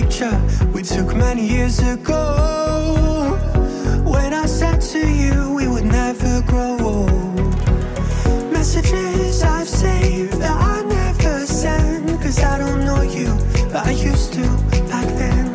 picture we took many years ago, when I said to you we would never grow old. Messages I've saved that I never send, cause I don't know you, but I used to back then.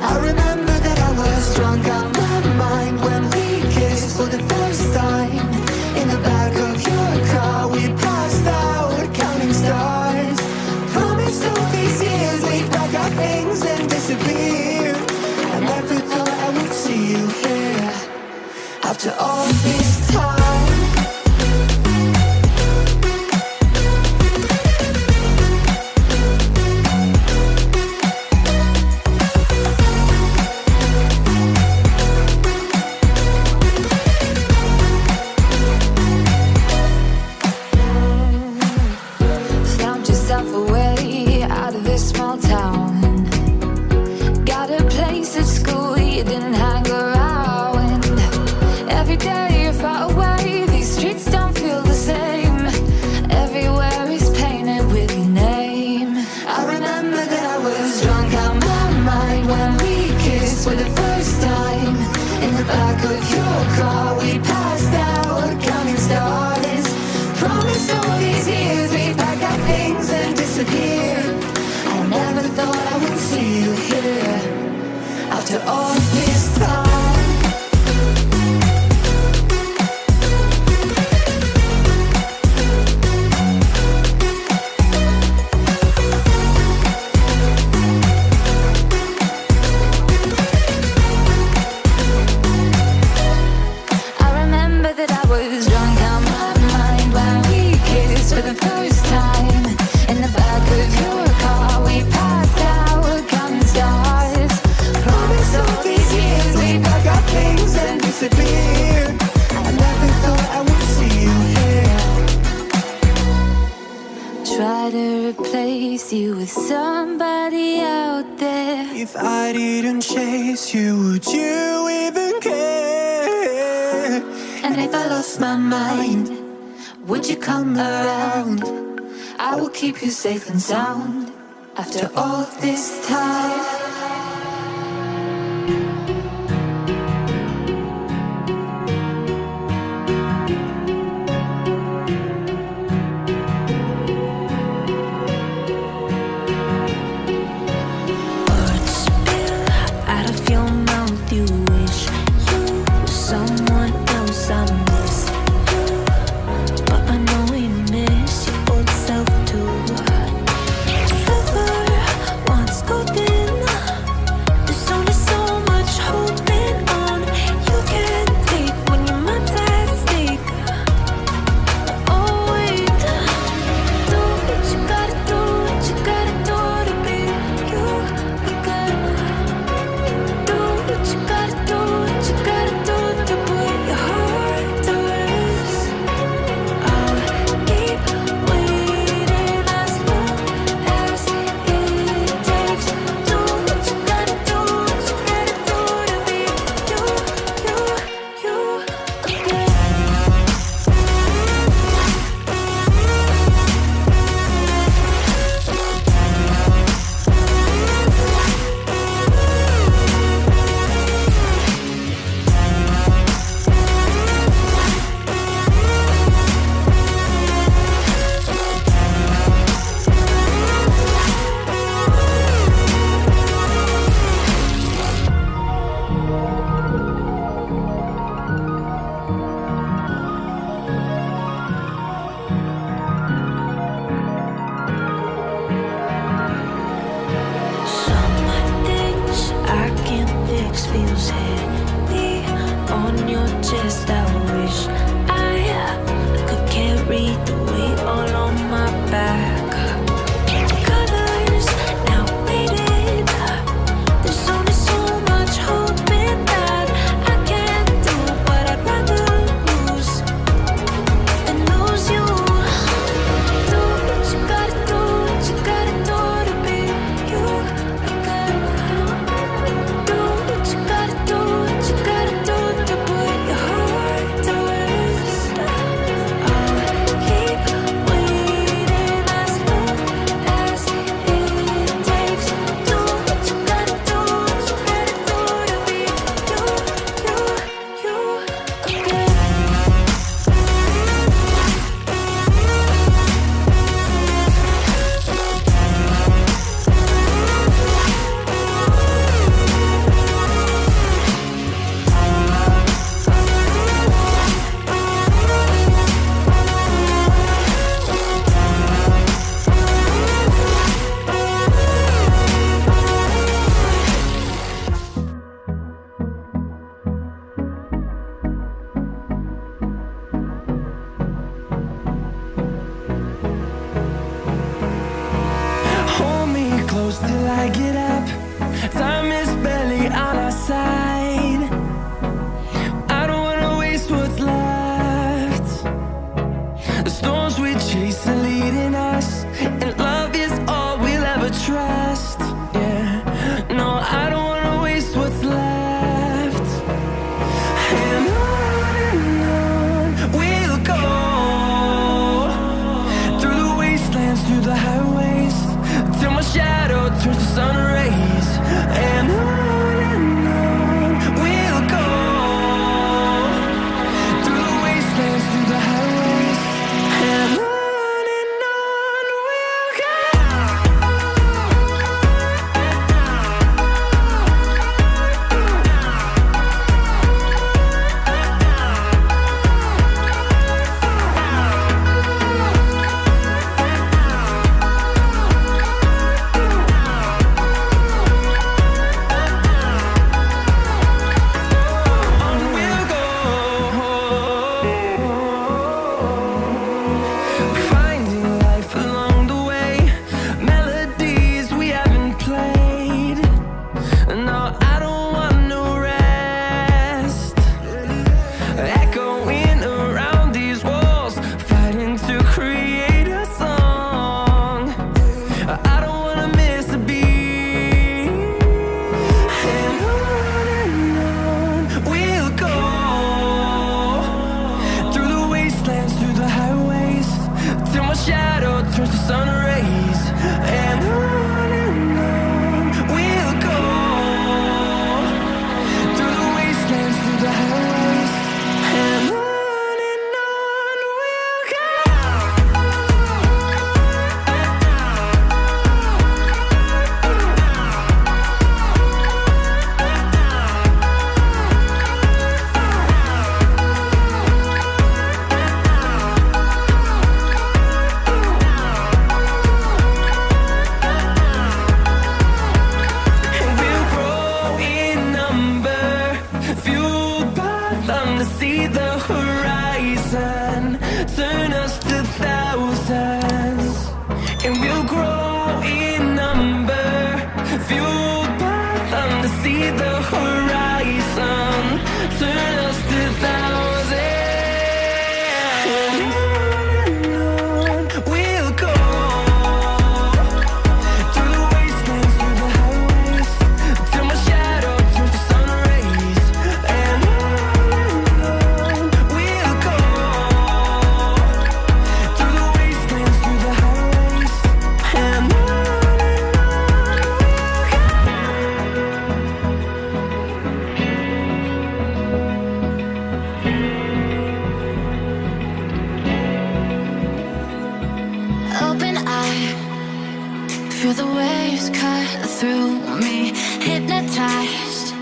I remember that I was drunk out my mind when we kissed for the first time. In the back of your car we passed out counting stars. Promised all these years we'd pack our things and disappear. I never thought I would see you here after all this time. For the first time, in the back of your car we passed out counting stars. Promised all these years we'd pack our things and disappear. I never thought I would see you here after all this time. You with somebody out there. If I didn't chase you, would you even care? And if I lost my mind, would you come around? I will keep you safe and sound after all this time. till my shadow turns to sun rays. And on we'll go, through the wastelands, through the highways. And on we'll go. See the horizon, turn us to thousands, and we'll grow in number, fueled by them to see the horizon, turn us to thousands. And on we'll go, through the wastelands, through the highways, till my shadow turns to sun rays. And feel the waves cut through me, hypnotized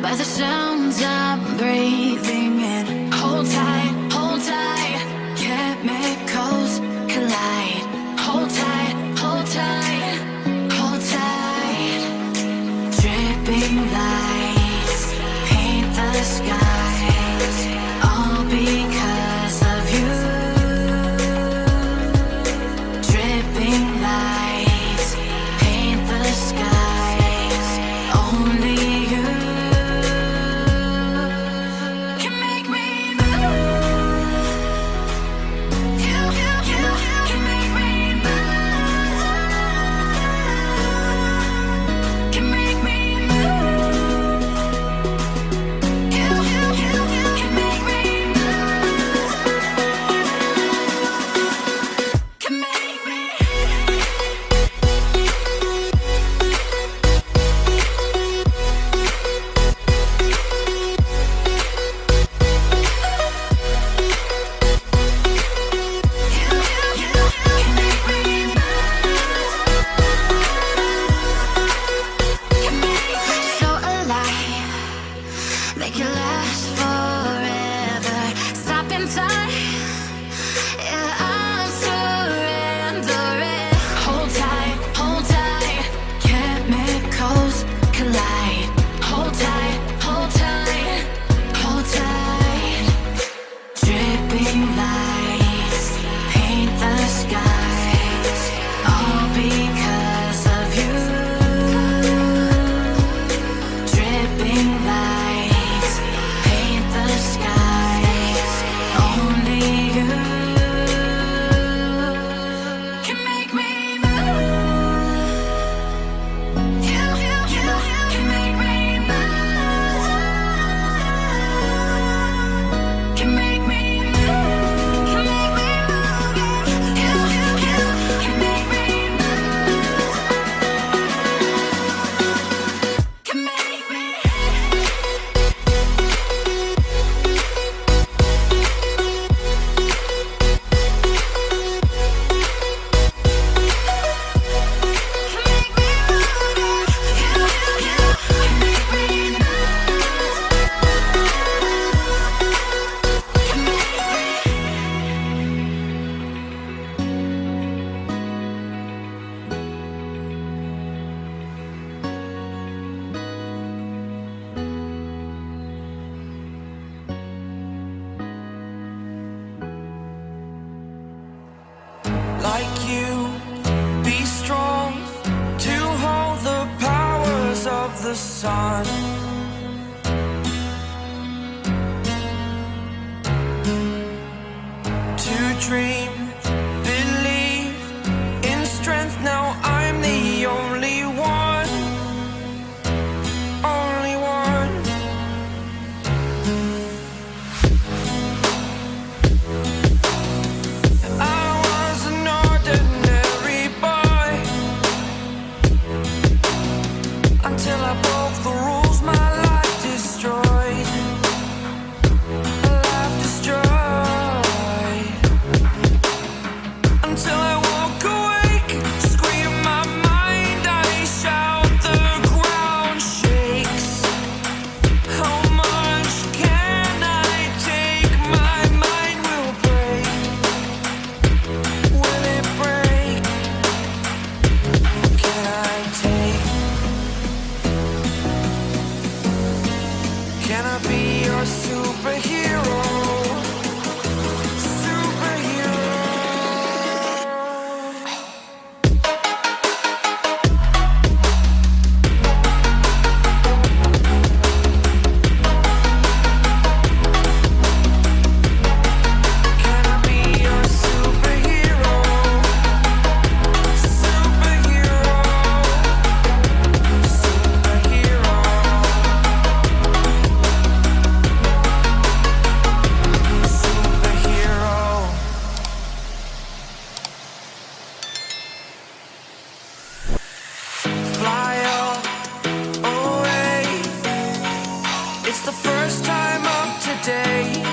by the sounds I'm breathing in. Hold tight, chemicals collide. Hold tight, hold tight, hold tight. Dripping lights paint the skies, all because of you. Dripping lights paint the skies, only you can make me move. You can make me move. Can make me move. You can make me move. Can make me. So alive, make it last forever. Stop in time, yeah, I'm surrendering. Hold tight, chemicals collide. Hold tight, hold tight, hold tight. Dripping lights paint the skies, all because of you. Dripping lights paint the skies, only you can make me move. You can make me move. Can make me move. Can make me move. You can make me move. Can make me. Like you, be strong to hold the powers of the sun. To dream, believe in strength. Now I'm the only one, only one. I was the first time of today.